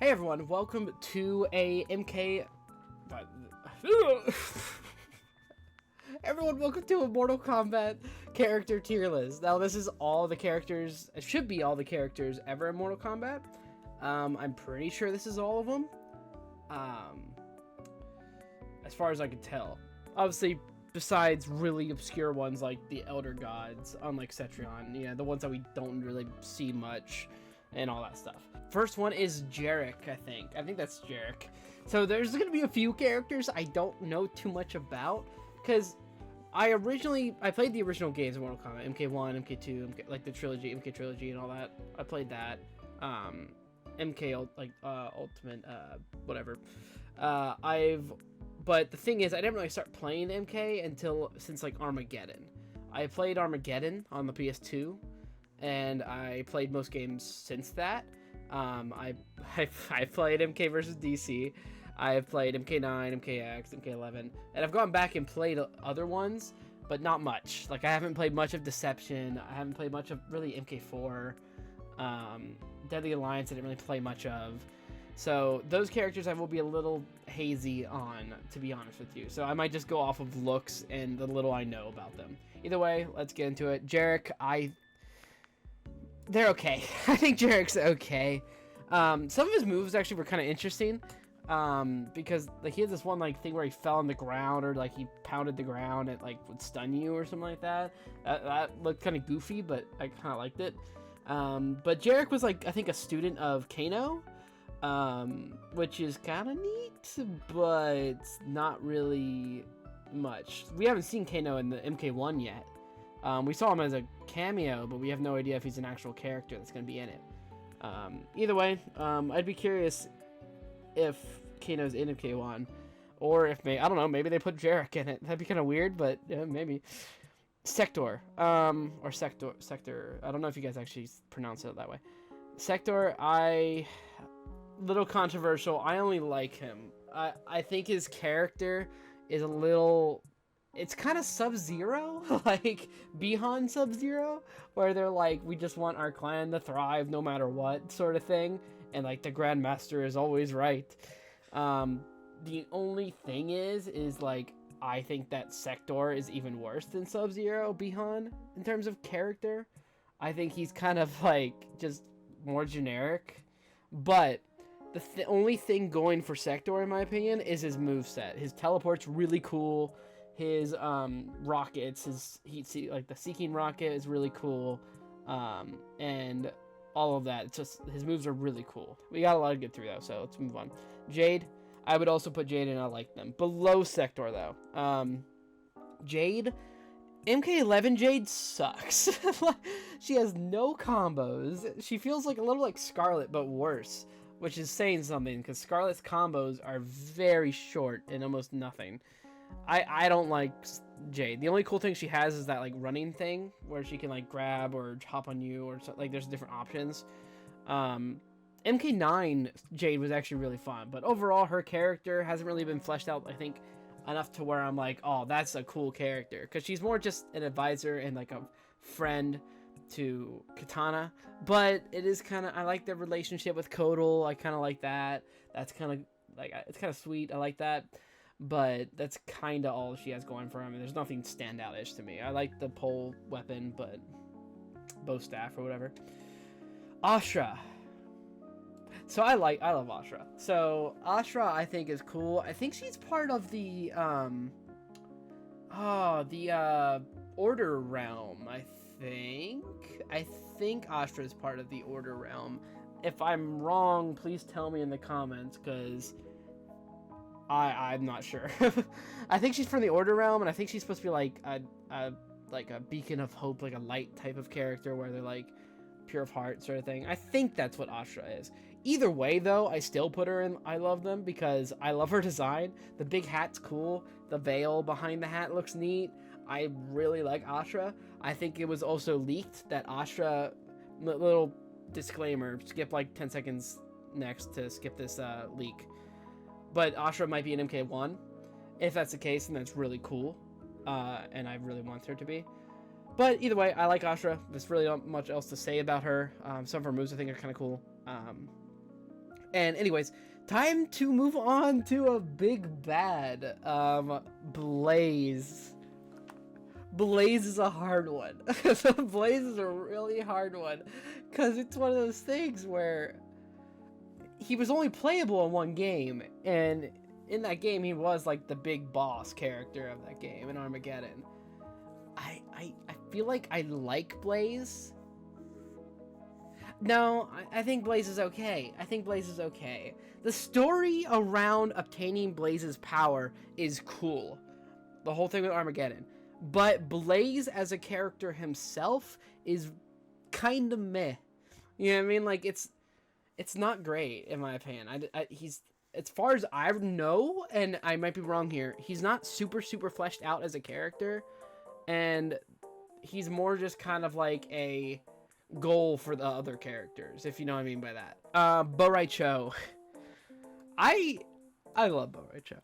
Hey everyone, welcome to a MK... Everyone, welcome to a Mortal Kombat character tier list. Now, this is all the characters, it should be all the characters ever in Mortal Kombat. I'm pretty sure this is all of them. As far as I can tell. Obviously, besides really obscure ones like the Elder Gods, unlike Cetrion, yeah, the ones that we don't really see much, and all that stuff. First one is Jarek, I think. I think that's Jarek. So there's going to be a few characters I don't know too much about, because I played the original games of Mortal Kombat, MK1, MK2, like the trilogy, MK trilogy and all that. I played that. MK, Ultimate, whatever. But the thing is, I didn't really start playing MK since like Armageddon. I played Armageddon on the PS2, and I played most games since that. I played MK versus DC. I've played MK9, MKX, MK11, and I've gone back and played other ones, but not much. Like, I haven't played much of Deception. I haven't played much of really MK4. Deadly Alliance I didn't really play much of. So those characters I will be a little hazy on, to be honest with you. So I might just go off of looks and the little I know about them. Either way, let's get into it. Jarek, they're okay. I think Jarek's okay. Some of his moves actually were kind of interesting. Because like he had this one like thing where he fell on the ground, or like he pounded the ground and like would stun you or something like that. That looked kind of goofy, but I kind of liked it. But Jarek was like, I think, a student of Kano, which is kind of neat, but not really much. We haven't seen Kano in the MK1 yet. We saw him as a cameo, but we have no idea if he's an actual character that's going to be in it. Either way, I'd be curious if Kano's in MK1, or if I don't know, maybe they put Jarek in it. That'd be kind of weird, but yeah, maybe. Sector, or Sector. I don't know if you guys actually pronounce it that way. Sector, little controversial. I only like him. I think his character is a little... It's kind of Sub-Zero, like Bihan Sub-Zero, where they're like, we just want our clan to thrive no matter what, sort of thing, and like the Grandmaster is always right. The only thing is like, I think that Sector is even worse than Sub-Zero Bihan in terms of character. I think he's kind of like just more generic, but the only thing going for Sector, in my opinion, is his moveset. His teleport's really cool. His rockets, like the Seeking rocket is really cool, and all of that. It's just, his moves are really cool. We got a lot to get through though, so let's move on. Jade, I would also put Jade in. I like them. Below Sector though, Jade, MK11 Jade sucks. She has no combos. She feels like a little like Scarlet, but worse, which is saying something, because Scarlet's combos are very short and almost nothing. I don't like Jade. The only cool thing she has is that like running thing where she can like grab or hop on you, or like there's different options. MK9 Jade was actually really fun, but overall her character hasn't really been fleshed out, I think, enough to where I'm like, oh, that's a cool character, because she's more just an advisor and like a friend to Katana. But it is kind of, I like the relationship with Kotal. I kind of like that. That's kind of like, it's kind of sweet. I like that. But that's kind of all she has going for him, and there's nothing standout-ish to me. I like the pole weapon, but bow staff or whatever. Ashrah. So I love Ashrah. So Ashrah, I think, is cool. I think she's part of the Order Realm. I think Ashrah is part of the Order Realm. If I'm wrong, please tell me in the comments, because I'm not sure. I think she's from the Order Realm, and I think she's supposed to be like a beacon of hope, like a light type of character where they're like pure of heart sort of thing. I think that's what Ashrah is. Either way though, I still put her in I love them, because I love her design. The big hat's cool. The veil behind the hat looks neat. I really like Ashrah. I think it was also leaked that Ashrah, little disclaimer, skip like 10 seconds next to skip this leak, but Ashrah might be an MK1. If that's the case, then that's really cool. And I really want her to be. But either way, I like Ashrah. There's really not much else to say about her. Some of her moves I think are kind of cool. And anyways, time to move on to a big bad. Blaze. Blaze is a hard one. So Blaze is a really hard one, because it's one of those things where he was only playable in one game, and in that game he was like the big boss character of that game in Armageddon. I feel like I like Blaze. No, I think Blaze is okay. I think Blaze is okay. The story around obtaining Blaze's power is cool. The whole thing with Armageddon. But Blaze as a character himself is kind of meh. You know what I mean? Like, it's not great, in my opinion. He's, as far as I know, and I might be wrong here, he's not super fleshed out as a character. And he's more just kind of like a goal for the other characters, if you know what I mean by that. Bo Rai Cho. I love Bo Rai Cho.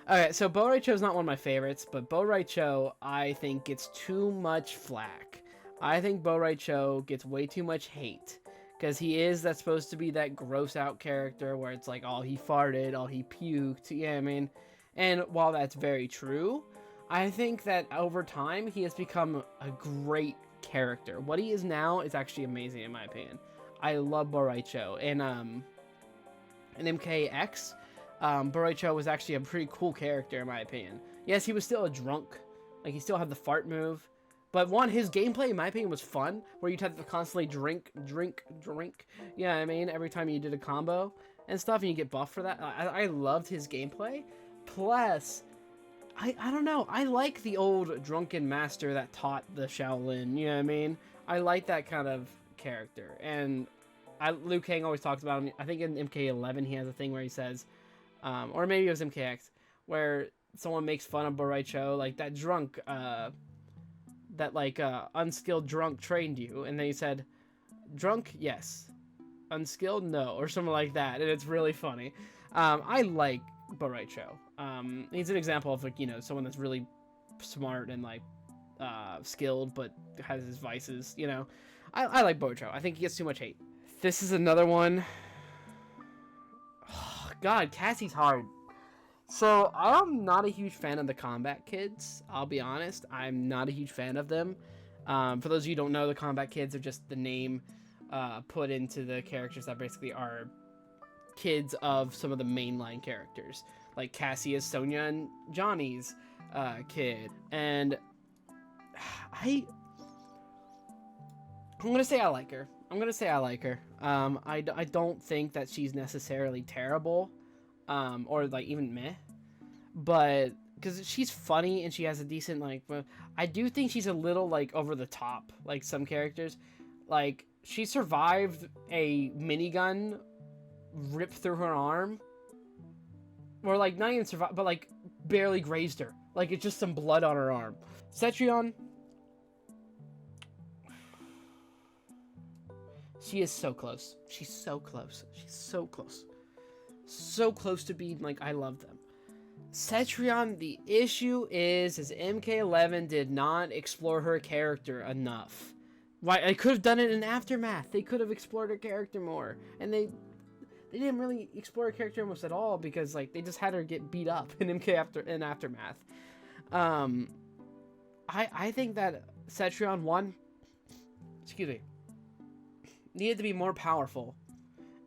Okay, so Bo Rai Cho is not one of my favorites, but Bo Rai Cho, I think, gets too much flack. I think Bo Rai Cho gets way too much hate, because that's supposed to be that gross out character where it's like, oh, he farted, oh, he puked, you know what I mean? And while that's very true, I think that over time, he has become a great character. What he is now is actually amazing, in my opinion. I love Bo Rai Cho. And in MKX, Bo Rai Cho was actually a pretty cool character, in my opinion. Yes, he was still a drunk. Like, he still had the fart move. But his gameplay, in my opinion, was fun, where you'd have to constantly drink. You know what I mean? Every time you did a combo and stuff, and you get buffed for that. I loved his gameplay. Plus, I don't know. I like the old drunken master that taught the Shaolin. You know what I mean? I like that kind of character. And Liu Kang always talks about him. I think in MK11 he has a thing where he says, or maybe it was MKX, where someone makes fun of Bo Rai Cho, like that drunk, unskilled drunk trained you. And then he said, drunk, yes. Unskilled, no. Or something like that. And it's really funny. I like Bo Rai Cho. He's an example of, like, you know, someone that's really smart and like skilled but has his vices, you know. I like Bo Rai Cho. I think he gets too much hate. This is another one. Oh, God, Cassie's hard. So I'm not a huge fan of the Combat Kids. I'll be honest. I'm not a huge fan of them. For those of you who don't know, the Combat Kids are just the name put into the characters that basically are kids of some of the mainline characters, like Cassie is Sonya and Johnny's kid. And I'm gonna say I like her. I don't think that she's necessarily terrible, or like even meh, but because she's funny and she has a decent, like, I do think she's a little like over the top, like some characters. Like, she survived a minigun rip through her arm, or like not even survive, but like barely grazed her. Like, it's just some blood on her arm. Cetrion, she is so close. She's so close. So close to being like, I love them. Cetrion, the issue is MK11 did not explore her character enough. Why? I could have done it in Aftermath. They could have explored her character more, and they didn't really explore her character almost at all, because like they just had her get beat up in Aftermath. I think that Cetrion needed to be more powerful,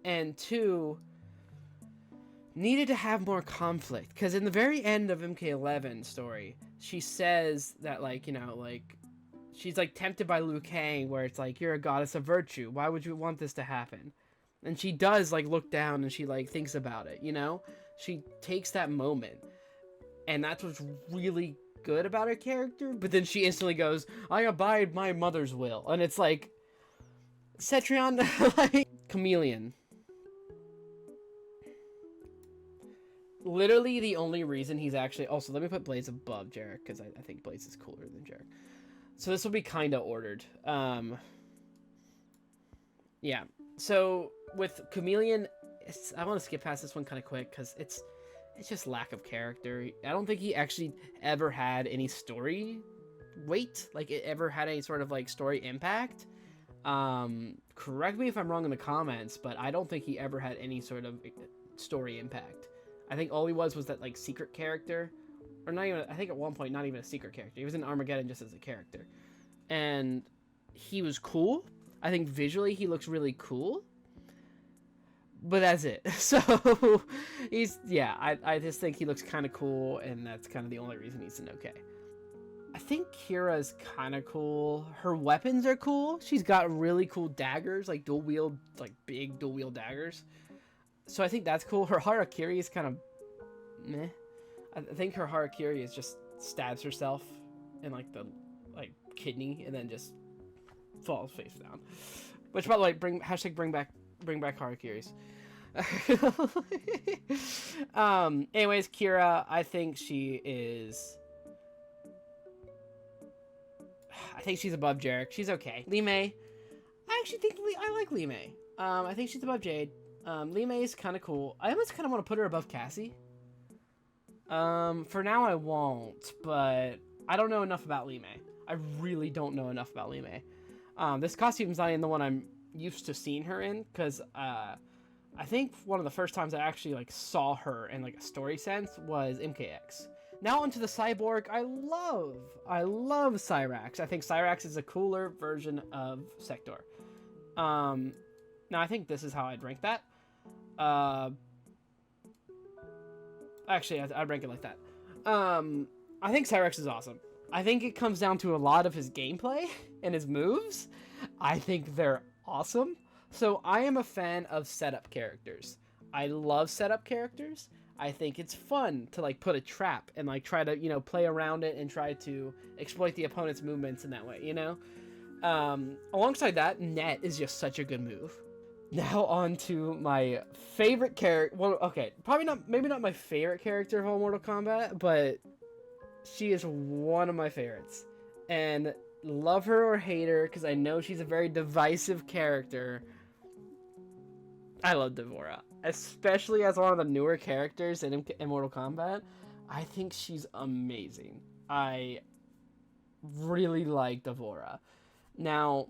and 2, needed to have more conflict, because in the very end of MK11 story, she says that, like, you know, like, she's like tempted by Liu Kang, where it's like, you're a goddess of virtue, why would you want this to happen? And she does, like, look down and she, like, thinks about it, you know? She takes that moment. And that's what's really good about her character. But then she instantly goes, I abide my mother's will. And it's like, Cetrion, like, Chameleon. Literally the only reason he's actually... Also, let me put Blaze above Jarek, because I think Blaze is cooler than Jarek. So this will be kind of ordered. Yeah. So with Chameleon, I want to skip past this one kind of quick, because it's just lack of character. I don't think he actually ever had any story weight, like it ever had any sort of like story impact. Correct me if I'm wrong in the comments, but I don't think he ever had any sort of story impact. I think all he was that like secret character, or not even. I think at one point not even a secret character. He was in Armageddon just as a character, and he was cool. I think visually he looks really cool, but that's it. So I just think he looks kind of cool, and that's kind of the only reason he's an okay. I think Kira's kind of cool. Her weapons are cool. She's got really cool daggers, like big dual wield daggers. So I think that's cool. Her harakiri is kind of meh. I think her harakiri is just stabs herself in like the kidney and then just falls face down. Which, by the way, bring back harakiris. Anyways, Kira, I think she's above Jarek. She's okay. Li Mei, I actually think I like Li Mei. I think she's above Jade. Li Mei is kind of cool. I almost kind of want to put her above Cassie. For now I won't, but I don't know enough about Li Mei. I really don't know enough about Li Mei. This costume's not even the one I'm used to seeing her in, because I think one of the first times I actually like saw her in like a story sense was MKX. Now onto the Cyborg. I love Cyrax. I think Cyrax is a cooler version of Sector. Now I think this is how I'd rank that. Actually, I'd rank it like that. I think Cyrax is awesome. I think it comes down to a lot of his gameplay and his moves. I think they're awesome. So I am a fan of setup characters. I love setup characters. I think it's fun to like put a trap and like try to, play around it and try to exploit the opponent's movements in that way, Alongside that, net is just such a good move. Now on to my favorite character. Well, okay, maybe not my favorite character of all Mortal Kombat, but she is one of my favorites. And love her or hate her, because I know she's a very divisive character. I love D'Vorah, especially as one of the newer characters in Mortal Kombat. I think she's amazing. I really like D'Vorah. Now,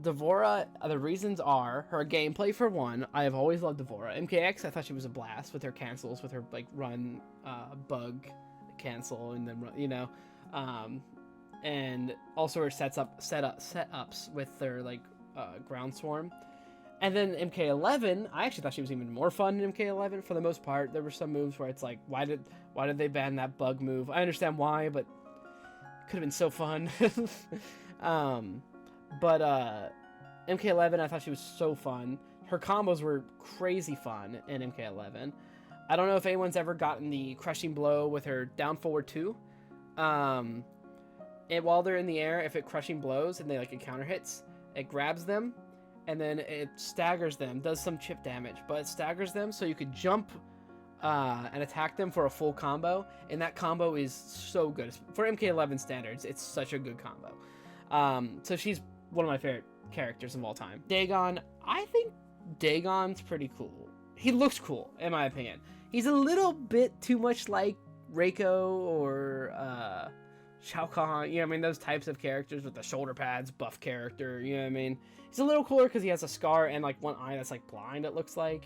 D'Vorah, the reasons are her gameplay for one. I have always loved D'Vorah. MKX, I thought she was a blast with her cancels, with her like run, bug, cancel, and then run, and also her setups with their like ground swarm. And then MK11, I actually thought she was even more fun in MK11 for the most part. There were some moves where it's like, why did they ban that bug move? I understand why, but it could have been so fun. But MK11, I thought she was so fun. Her combos were crazy fun in MK11. I don't know if anyone's ever gotten the crushing blow with her down forward 2. And while they're in the air, if it crushing blows and they like it counter hits, it grabs them. And then it staggers them, does some chip damage, but it staggers them so you could jump and attack them for a full combo. And that combo is so good. For MK11 standards, it's such a good combo. So she's one of my favorite characters of all time. Dagon, I think Dagon's pretty cool. He looks cool, in my opinion. He's a little bit too much like Reiko or Shao Kahn, those types of characters with the shoulder pads, buff character, He's a little cooler because he has a scar and, like, one eye that's, like, blind, it looks like,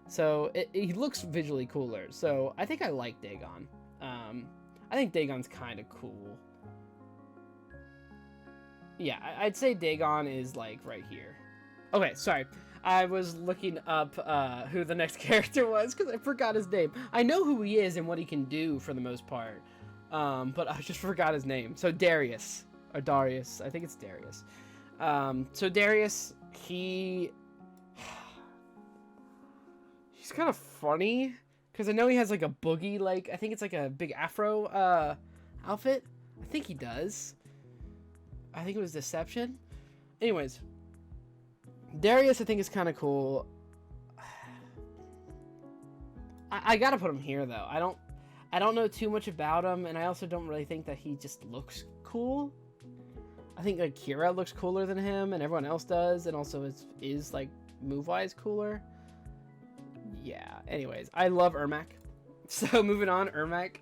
So, he looks visually cooler, so I think I like Dagon. I think Dagon's kind of cool. Yeah, I'd say Dagon is, like, right here. Okay, sorry. I was looking up who the next character was because I forgot his name. I know who he is and what he can do for the most part. But I just forgot his name. So Darius, or Darius, I think it's Darius. So Darius, he's kind of funny because I know he has like a boogie, like I think it's like a big afro outfit. I think he does. I think it was Deception. Anyways, Darius I think is kind of cool. I gotta put him here though. I don't know too much about him, and I also don't really think that he just looks cool. I think like Kira looks cooler than him, and everyone else does, and also is like move-wise cooler. Yeah. Anyways, I love Ermac. So moving on, Ermac.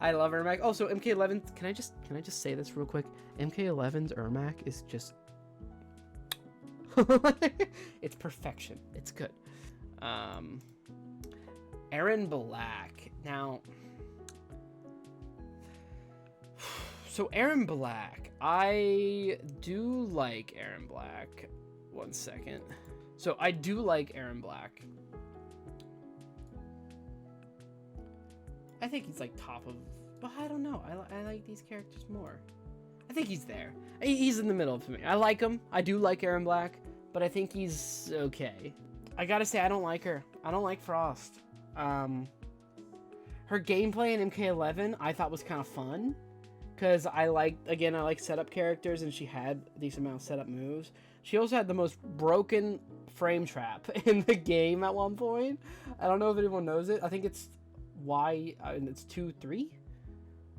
I love Ermac. Also, MK11. Can I just say this real quick? MK11's Ermac is just It's perfection. It's good. Aaron Black. Now, so Aaron Black. I do like Aaron Black. One second. So I do like Aaron Black. I think he's like top of, but I don't know. I like these characters more. I think he's there. He's in the middle for me. I like him. I do like Aaron Black, but I think he's okay. I gotta say, I don't like her. I don't like Frost. Her gameplay in MK11 I thought was kind of fun, because I like setup characters, and she had a decent amount of setup moves. She also had the most broken frame trap in the game at one point. I don't know if anyone knows it. I think it's it's 2-3.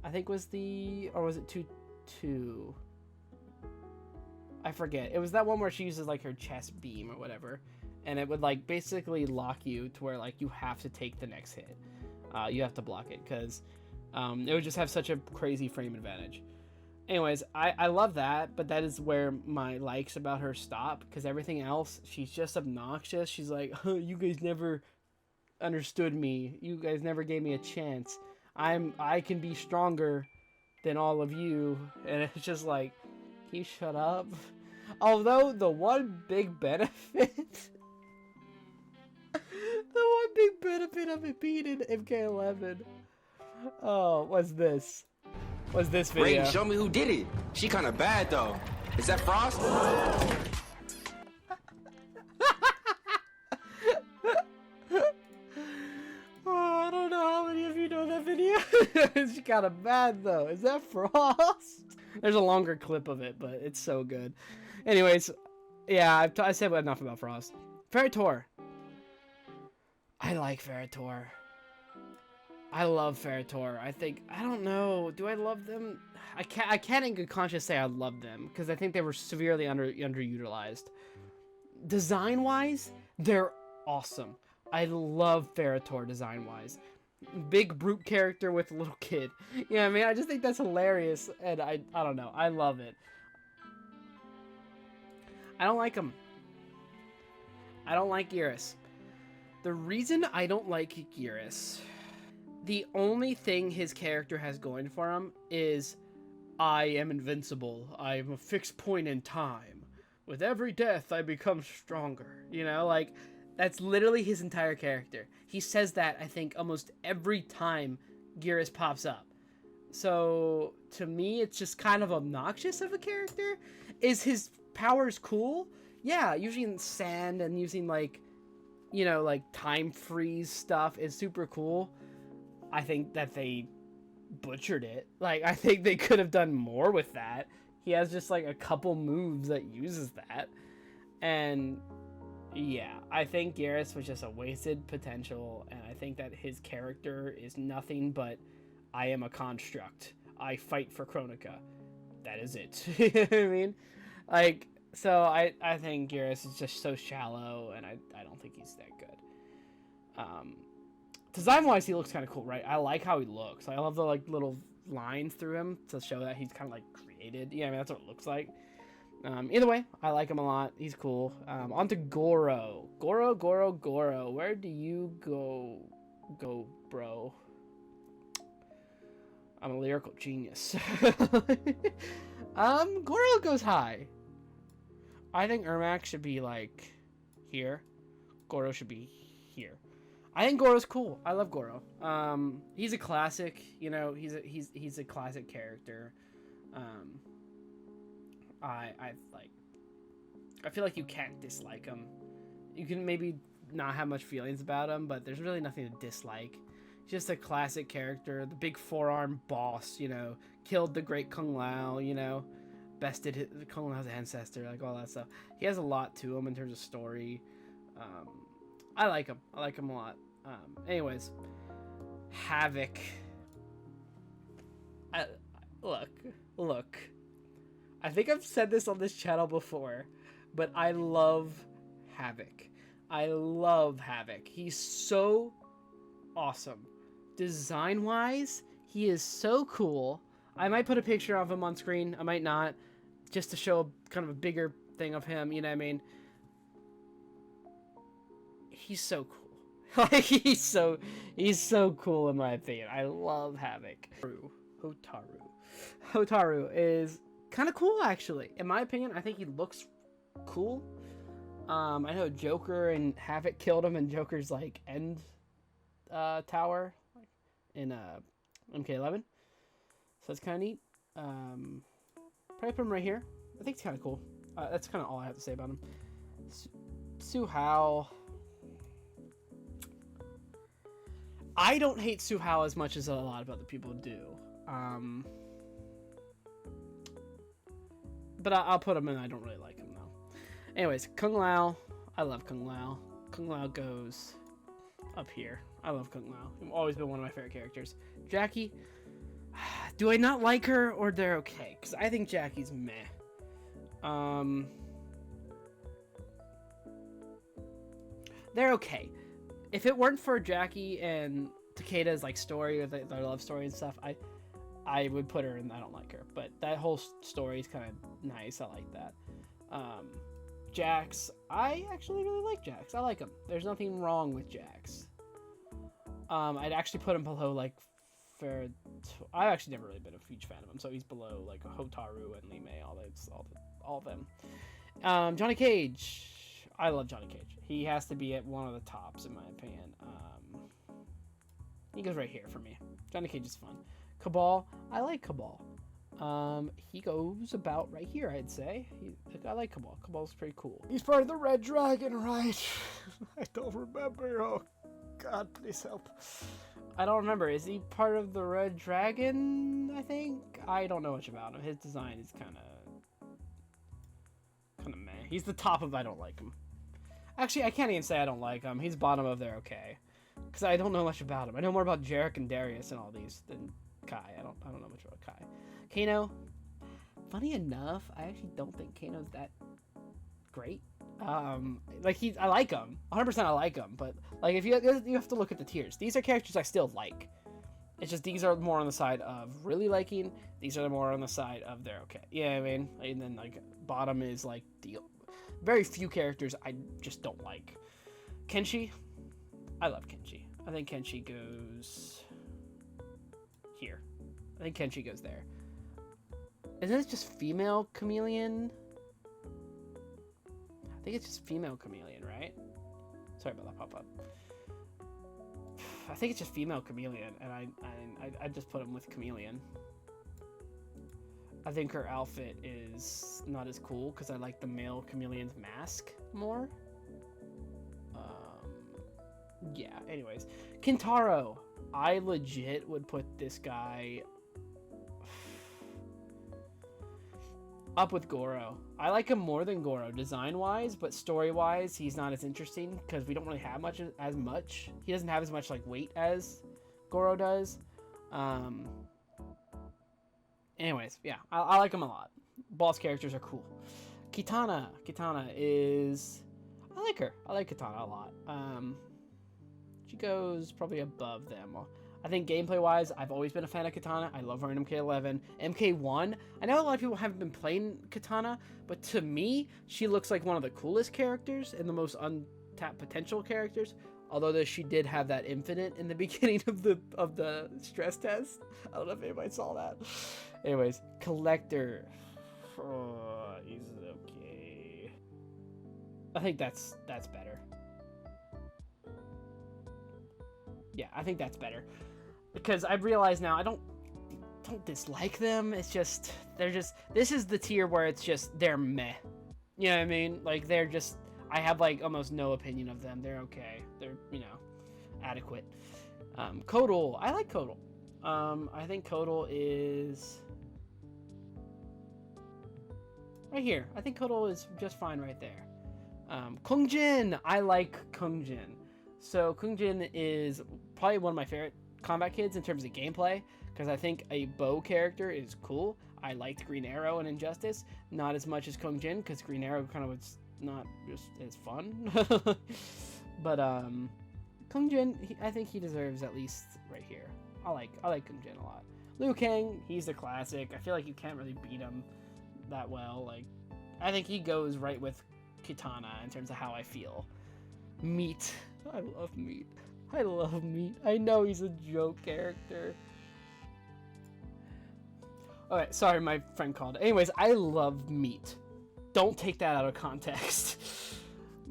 I think was the, or was it 2-2? I forget. It was that one where she uses like her chest beam or whatever, and it would like basically lock you to where like you have to take the next hit. You have to block it because it would just have such a crazy frame advantage. Anyways, I love that, but that is where my likes about her stop, because everything else, she's just obnoxious. She's like, you guys never understood me. You guys never gave me a chance. I can be stronger than all of you. And it's just like, can you shut up? Although the one big benefit of it being in MK11 was this. What's this video? Ray, show me who did it. She kind of bad though. Is that Frost? I don't know how many of you know that video. She kind of bad though. Is that Frost? There's a longer clip of it, but it's so good. Anyways, yeah, I said enough about Frost. Ferritor. I like Ferritor. I love Ferritor. I don't know. Do I love them? I can't in good conscience say I love them, because I think they were severely underutilized. Design-wise, they're awesome. I love Ferritor design-wise. Big brute character with a little kid. Yeah, I mean, I just think that's hilarious, and I don't know. I love it. I don't like him. I don't like Geras. The reason I don't like Geras, the only thing his character has going for him is, I am invincible. I am a fixed point in time. With every death, I become stronger. You know, like, that's literally his entire character. He says that, I think, almost every time Geras pops up. So, to me, it's just kind of obnoxious of a character. Is his powers cool? Yeah, using sand and using, like, you know, like, time freeze stuff is super cool. I think that they butchered it. Like, I think they could have done more with that. He has just, like, a couple moves that uses that. And, yeah, I think Geras was just a wasted potential, and I think that his character is nothing but, I am a construct. I fight for Kronika. That is it. You know what I mean? Like, so I think Geras is just so shallow, and I don't think he's that good. Design-wise, he looks kind of cool, right? I like how he looks. I love the, like, little lines through him to show that he's kind of, like, created. Yeah, I mean, that's what it looks like. Either way, I like him a lot. He's cool. On to Goro. Goro. Where do you go, bro? I'm a lyrical genius. Goro goes high. I think Ermac should be, like, here. Goro should be here. I think Goro's cool. I love Goro. He's a classic, you know, he's a classic character. I feel like you can't dislike him. You can maybe not have much feelings about him, but there's really nothing to dislike. He's just a classic character, the big four-arm boss, you know, killed the great Kung Lao, you know, bested Kung Lao's ancestor, like all that stuff. He has a lot to him in terms of story. I like him. I like him a lot. Anyways, Havik. Look. I think I've said this on this channel before, but I love Havik. I love Havik. He's so awesome. Design-wise, he is so cool. I might put a picture of him on screen. I might not, just to show kind of a bigger thing of him, you know what I mean? he's so cool. Like he's so cool in my opinion. I love Havik. Hotaru is kind of cool actually. In my opinion, I think he looks cool. I know Joker and Havik killed him in Joker's like end tower in MK11. So that's kind of neat. Probably put him right here. I think it's kind of cool. That's kind of all I have to say about him. Su Hao. I don't hate Su Hao as much as a lot of other people do. But I'll put him in. I don't really like him though. Anyways, Kung Lao. I love Kung Lao. Kung Lao goes up here. I love Kung Lao. He's always been one of my favorite characters. Jackie. Do I not like her or they're okay? Because I think Jackie's meh. They're okay. If it weren't for Jackie and Takeda's like story or their love story and stuff, I would put her in. I don't like her, but that whole story is kind of nice. I like that. Jax, I actually really like Jax. I like him. There's nothing wrong with Jax. I'd actually put him below like I've actually never really been a huge fan of him, so he's below like Hotaru and Lee Mei, all of them. Johnny Cage. I love Johnny Cage. He has to be at one of the tops in my opinion. He goes right here for me. Johnny Cage is fun. Cabal. I like Cabal. He goes about right here, I'd say. I like Cabal. Cabal's pretty cool. He's part of the Red Dragon, right? I don't remember. Oh, God, please help. I don't remember. Is he part of the Red Dragon, I think? I don't know much about him. His design is kind of meh. He's the top of I don't like him. Actually, I can't even say I don't like him. He's bottom of they're okay. Because I don't know much about him. I know more about Jarek and Darius and all these than Kai. I don't know much about Kai. Kano. Funny enough, I actually don't think Kano's that great. I like him. 100% I like him, but like if you have to look at the tiers. These are characters I still like. It's just these are more on the side of really liking. These are more on the side of they're okay. Yeah, I mean, and then like bottom is like the very few characters I just don't like. Kenshi. I love Kenshi. I think Kenshi goes here. I think Kenshi goes there. Isn't it just female chameleon? I think it's just female chameleon, right? Sorry about that pop-up. I think it's just female chameleon, and I just put him with chameleon. I think her outfit is not as cool because I like the male chameleon's mask more. Yeah, anyways. Kintaro. I legit would put this guy up with Goro. I like him more than Goro design-wise, but story-wise, he's not as interesting because we don't really have as much. He doesn't have as much like weight as Goro does. Anyways, yeah, I like him a lot. Boss characters are cool. Kitana. Kitana is... I like her. I like Kitana a lot. She goes probably above them. I think gameplay-wise, I've always been a fan of Kitana. I love her in MK11. MK1, I know a lot of people haven't been playing Kitana, but to me, she looks like one of the coolest characters and the most untapped potential characters. Although she did have that infinite in the beginning of the stress test. I don't know if anybody saw that. Anyways, Collector. Oh, he's okay. I think that's better. Yeah, I think that's better. Because I've realized now I don't dislike them. It's just this is the tier where it's just they're meh. You know what I mean? Like they're just I have like almost no opinion of them. They're okay. They're, you know, adequate. Kodal. I like Kodal. I think Kodal is right here. I think Kodal is just fine right there. Kung Jin. I like Kung Jin. So Kung Jin is probably one of my favorite combat kids in terms of gameplay, because I think a bow character is cool. I liked Green Arrow and Injustice, not as much as Kung Jin, because Green Arrow kind of was not just as fun. But Kung Jin, I think he deserves at least right here. I like Kung Jin a lot. Liu Kang, he's the classic. I feel like you can't really beat him that well. Like, I think he goes right with Kitana in terms of how I feel. Meat. I love Meat. I love Meat. I know he's a joke character. Alright, sorry, my friend called. Anyways, I love Meat. Don't take that out of context.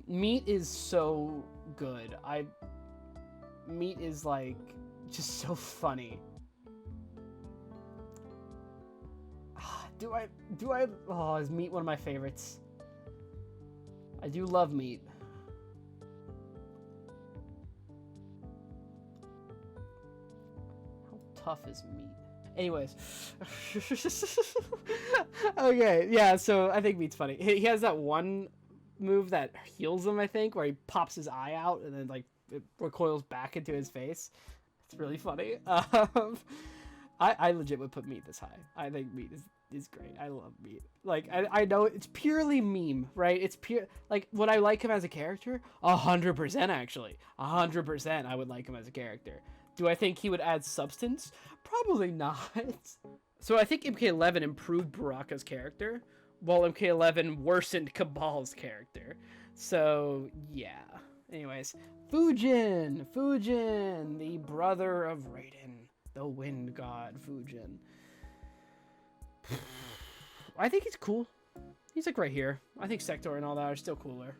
Meat is so good. Meat is like just so funny. Do I oh, is Meat one of my favorites? I do love Meat. How tough is Meat? Anyways. Okay, yeah, so I think Meat's funny. He has that one move that heals him, I think, where he pops his eye out and then like it recoils back into his face. It's really funny. I legit would put Meat this high. I think Meat is great. I love Meat. Like I know it's purely meme, right? It's pure like would I like him as a character? 100% actually. 100% I would like him as a character. Do I think he would add substance? Probably not. So I think MK11 improved Baraka's character, while MK11 worsened Cabal's character. So yeah. Anyways, Fujin, the brother of Raiden, the wind god Fujin. I think he's cool. He's like right here. I think Sector and all that are still cooler.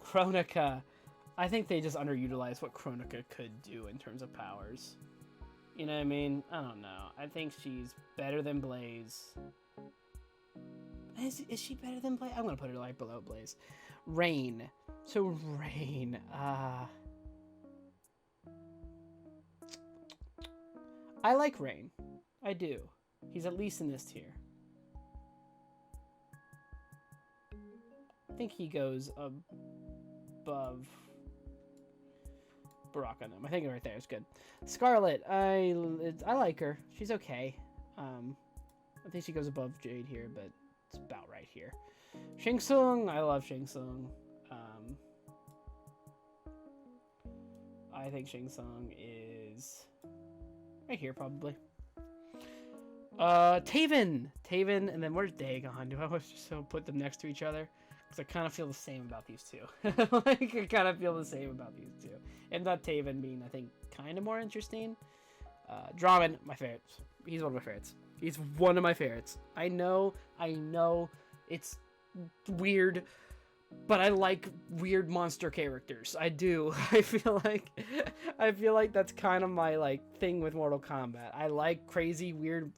Kronika. I think they just underutilize what Kronika could do in terms of powers. You know what I mean? I don't know. I think she's better than Blaze. Is she better than Blaze? I'm gonna put her like below Blaze. Rain. So Rain. I like Rain. I do. He's at least in this tier. I think he goes above Baraka and them. I think right there is good. Scarlet, I like her. She's okay. I think she goes above Jade here, but it's about right here. Shang Tsung, I love Shang Tsung. I think Shang Tsung is right here probably. Taven, and then where's Dagon? Do I just put them next to each other? Because I kind of feel the same about these two. Like, I kind of feel the same about these two. And not Taven being, I think, kind of more interesting. Draven, my favorite. He's one of my favorites. He's one of my favorites. I know, it's weird, but I like weird monster characters. I do. I feel like that's kind of my, like, thing with Mortal Kombat. I like crazy, weird,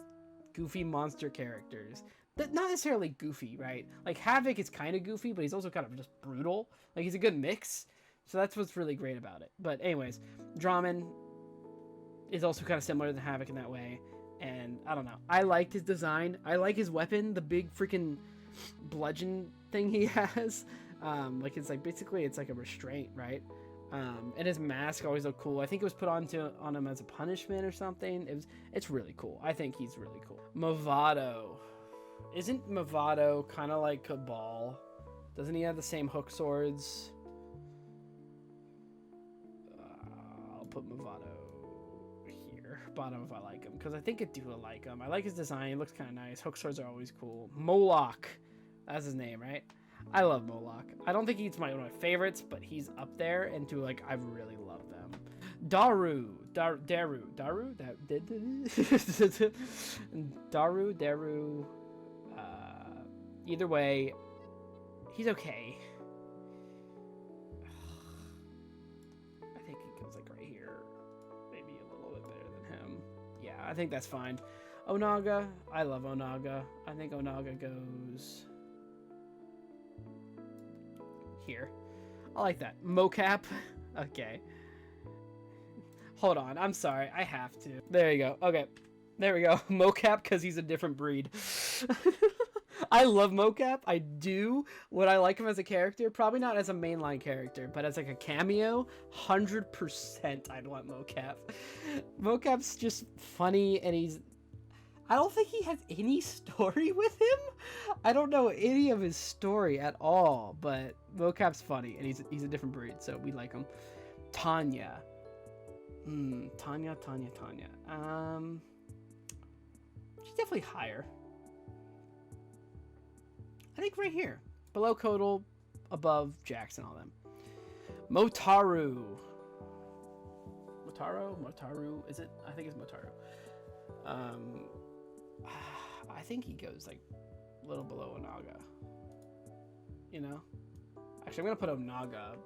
goofy monster characters. Not necessarily goofy, right? Like, Havik is kind of goofy, but he's also kind of just brutal. Like, he's a good mix. So that's what's really great about it. But anyways, Draven is also kind of similar to Havik in that way. And I don't know. I liked his design. I like his weapon, the big freaking bludgeon thing he has. Like, it's like, basically, it's like a restraint, right? And his mask always looked cool. I think it was put on him as a punishment or something. It's really cool. I think he's really cool. Movado. Isn't Movado kind of like Cabal? Doesn't he have the same hook swords? I'll put Movado here. Bottom if I like him. Because I think I do like him. I like his design. It looks kind of nice. Hook swords are always cool. Moloch. That's his name, right? I love Moloch. I don't think he's one of my favorites, but he's up there. And like, I really love them. Daru. Either way, he's okay. I think he goes like right here. Maybe a little bit better than him. Yeah, I think that's fine. Onaga. I love Onaga. I think Onaga goes here. I like that. Mocap. Okay. Hold on. I'm sorry. I have to. There you go. Okay. There we go. Mocap because he's a different breed. I love Mocap. I do. Would I like him as a character? Probably not as a mainline character, but as like a cameo, 100% I'd want Mocap. Mocap's just funny, and I don't think he has any story with him. I don't know any of his story at all, but Mocap's funny, and he's a different breed, so we like him. Tanya. Tanya. She's definitely higher. I think right here. Below Kodal, above Jax and all them. Motaru. Motaru, is it? I think it's Motaru. I think he goes like a little below Onaga. You know? Actually, I'm gonna put Onaga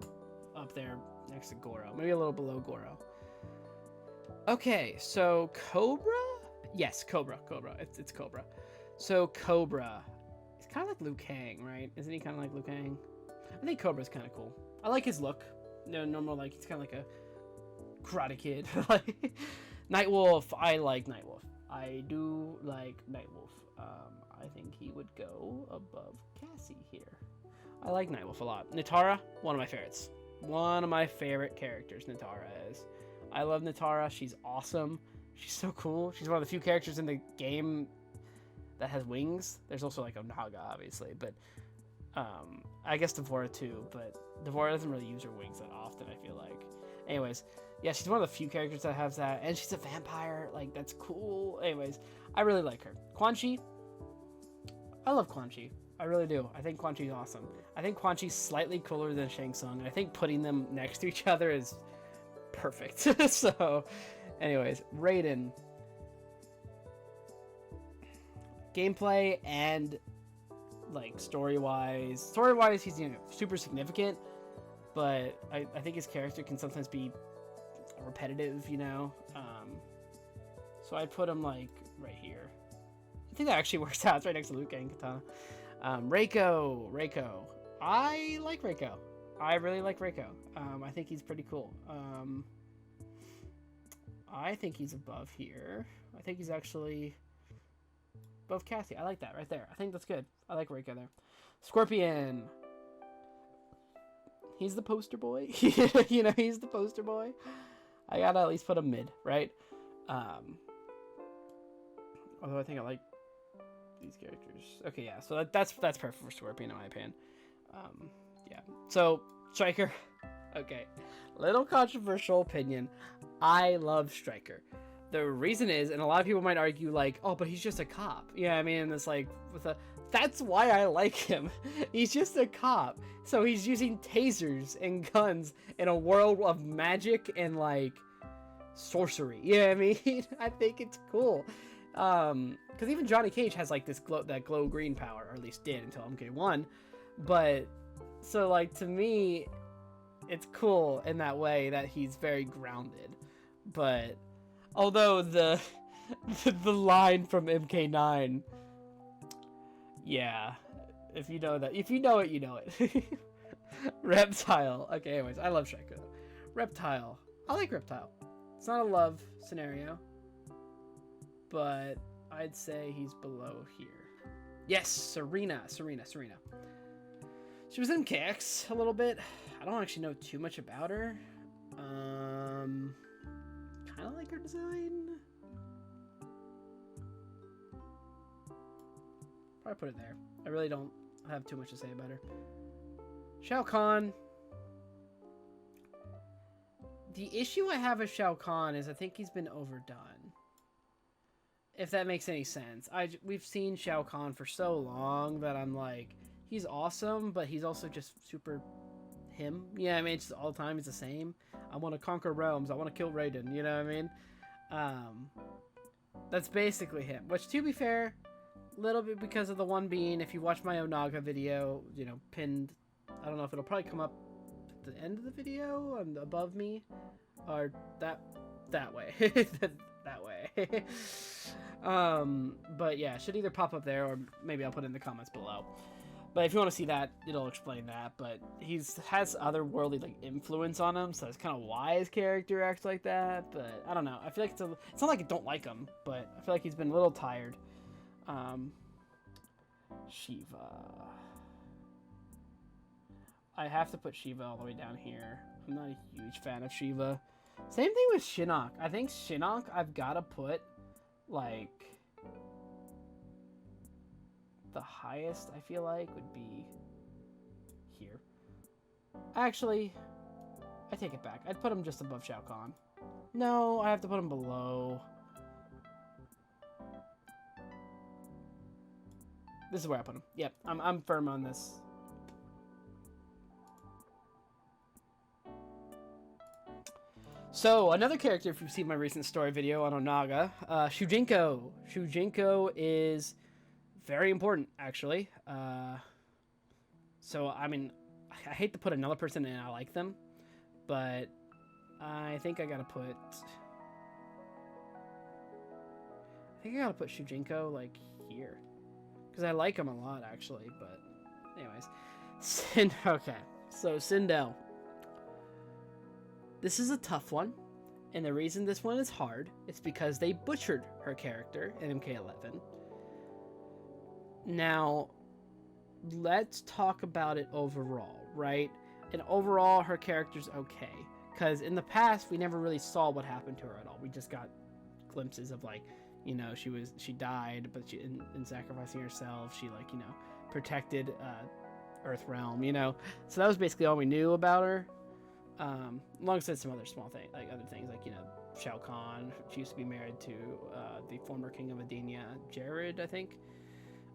up there next to Goro. Maybe a little below Goro. Okay, so Cobra? Yes, Cobra. It's Cobra. So Cobra. He's kind of like Liu Kang, right? Isn't he kind of like Liu Kang? I think Cobra's kind of cool. I like his look. No, normal, like, he's kind of like a Karate Kid. Nightwolf. I like Nightwolf. I do like Nightwolf. I think he would go above Cassie here. I like Nightwolf a lot. Nitara, one of my favorites. One of my favorite characters, Nitara is. I love Nitara. She's awesome. She's so cool. She's one of the few characters in the game that has wings. There's also like Onaga, obviously, but I guess D'Vorah too, but D'Vorah doesn't really use her wings that often, I feel like. Anyways, yeah, she's one of the few characters that has that, and she's a vampire. Like, that's cool. Anyways, I really like her. Quan Chi. I love Quan Chi. I really do. I think Quan Chi's awesome. I think Quan Chi's slightly cooler than Shang Tsung, and I think putting them next to each other is perfect. So, anyways, Raiden. Gameplay and, like, story-wise, he's, you know, super significant, but I think his character can sometimes be repetitive, you know? So I'd put him, like, right here. I think that actually works out. It's right next to Liu Kang Katana. Reiko. I like Reiko. I really like Reiko. I think he's pretty cool. I think he's above here. I think he's actually above Cassie. I like that right there. I think that's good. I like Reiko there. Scorpion. He's the poster boy. You know, he's the poster boy. I gotta at least put him mid, right? Although I think I like these characters. Okay, yeah. So that's perfect for Scorpion in my opinion. Yeah. So Stryker. Okay. Little controversial opinion. I love Stryker. The reason is, and a lot of people might argue, like, oh, but he's just a cop. Yeah, I mean, it's like, that's why I like him. He's just a cop. So he's using tasers and guns in a world of magic and, like, sorcery. Yeah, I mean, I think it's cool. Because even Johnny Cage has, like, that glow green power, or at least did until MK1. But, so, like, to me, it's cool in that way that he's very grounded. But although the line from MK9, yeah, if you know it, you know it. Reptile. Okay, anyways, I love Stryker. Reptile. I like Reptile. It's not a love scenario, but I'd say he's below here. Yes, Serena. She was in KX a little bit. I don't actually know too much about her. Kind of like her design. Probably put it there. I really don't have too much to say about her. Shao Kahn. The issue I have with Shao Kahn is I think he's been overdone. If that makes any sense. We've seen Shao Kahn for so long that I'm like, he's awesome, but he's also just super him. Yeah, I mean, it's just all the time he's the same. I want to conquer realms. I want to kill Raiden. You know what I mean? That's basically him. Which, to be fair, a little bit because of the one being, if you watch my Onaga video, you know, pinned, I don't know if it'll probably come up at the end of the video and above me, or that way, that way. But yeah, it should either pop up there or maybe I'll put it in the comments below. But if you want to see that, it'll explain that. But has otherworldly, like, influence on him, so it's kind of why his character acts like that. But I don't know. I feel like it's not like I don't like him, but I feel like he's been a little tired. Shiva. I have to put Shiva all the way down here. I'm not a huge fan of Shiva. Same thing with Shinnok. I think Shinnok I've got to put, like, the highest I feel like would be here. Actually, I take it back. I'd put him just above Shao Kahn. No, I have to put him below. This is where I put him. Yep, I'm firm on this. So, another character, if you've seen my recent story video on Onaga, Shujinko. Shujinko is very important, actually. So, I mean, I hate to put another person in, I like them, but I think I gotta put Shujinko, like, here. Because I like him a lot, actually, but anyways. Okay, so Sindel. This is a tough one, and the reason this one is hard is because they butchered her character in MK11. Now, let's talk about it overall, right? And overall, her character's okay, because in the past, we never really saw what happened to her at all. We just got glimpses of, like, you know, she died, but she, in sacrificing herself, she, like, you know, protected Earthrealm, you know? So that was basically all we knew about her. Alongside some other small things, like other things, like, you know, Shao Kahn. She used to be married to the former king of Edenia, Jared, I think.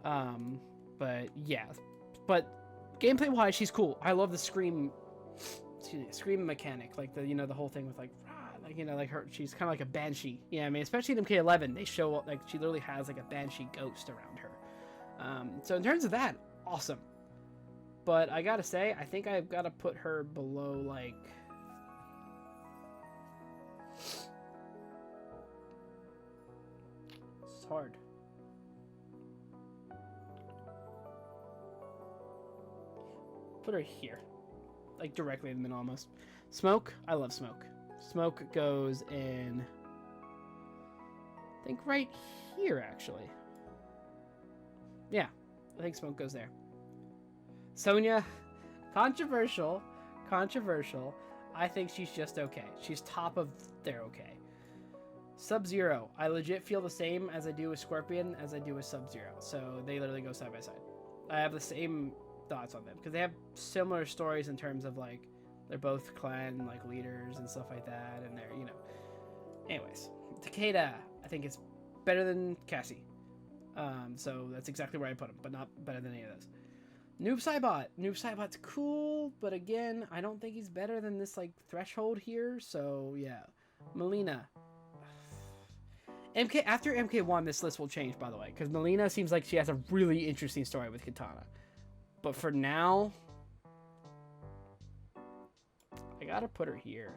But yeah, but gameplay wise, she's cool. I love the scream mechanic, like the, you know, the whole thing with like you know, like her, she's kind of like a banshee. Yeah, I mean, especially in MK11, they show like she literally has like a banshee ghost around her. So in terms of that, awesome. But I gotta say, I think I've gotta put her below, like... It's hard. Put her here. Like, directly in the middle, almost. Smoke? I love Smoke. Smoke goes in... I think right here, actually. Yeah, I think Smoke goes there. Sonya, controversial. I think she's just okay. She's top of their okay. Sub-Zero, I legit feel the same as I do with Scorpion as I do with Sub-Zero. So they literally go side by side. I have the same thoughts on them because they have similar stories in terms of, like, they're both clan, like, leaders and stuff like that, and they're, you know. Anyways, Takeda, I think it's better than Cassie. So that's exactly where I put him, but not better than any of those. Noob Saibot. Noob Saibot's cool, but again, I don't think he's better than this, like, threshold here, so yeah. Melina. After MK1, this list will change, by the way, because Melina seems like she has a really interesting story with Katana. But for now, I gotta put her here.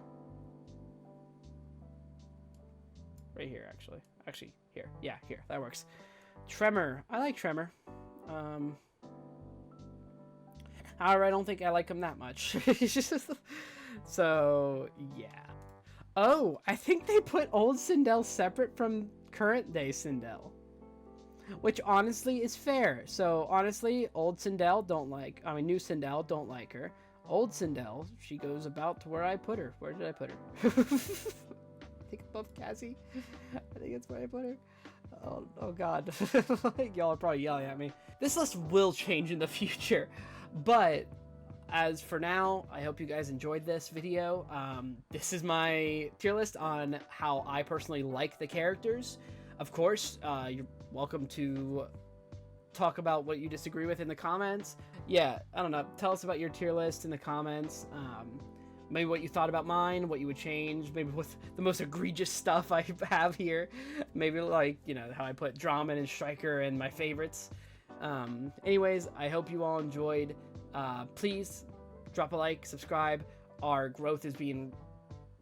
Right here, actually. Actually, here. Yeah, here. That works. Tremor. I like Tremor. However, I don't think I like him that much. So, yeah. Oh, I think they put old Sindel separate from current day Sindel. Which honestly is fair. So, honestly, old Sindel new Sindel don't like her. Old Sindel, she goes about to where I put her. Where did I put her? I think above Cassie. I think that's where I put her. Oh God. Y'all are probably yelling at me. This list will change in the future. But as for now, I hope you guys enjoyed this video. This is my tier list on how I personally like the characters. Of course, you're welcome to talk about what you disagree with in the comments. Yeah, I don't know. Tell us about your tier list in the comments. Maybe what you thought about mine, what you would change, maybe with the most egregious stuff I have here. Maybe, like, you know, how I put Draman and Stryker and my favorites. Anyways, I hope you all enjoyed. Please drop a like, subscribe. Our growth is being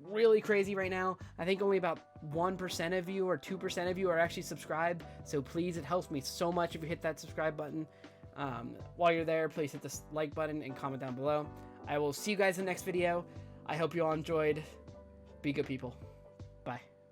really crazy right now. I think only about 1% of you or 2% of you are actually subscribed. So please, it helps me so much if you hit that subscribe button. While you're there, please hit the like button and comment down below. I will see you guys in the next video. I hope you all enjoyed. Be good people.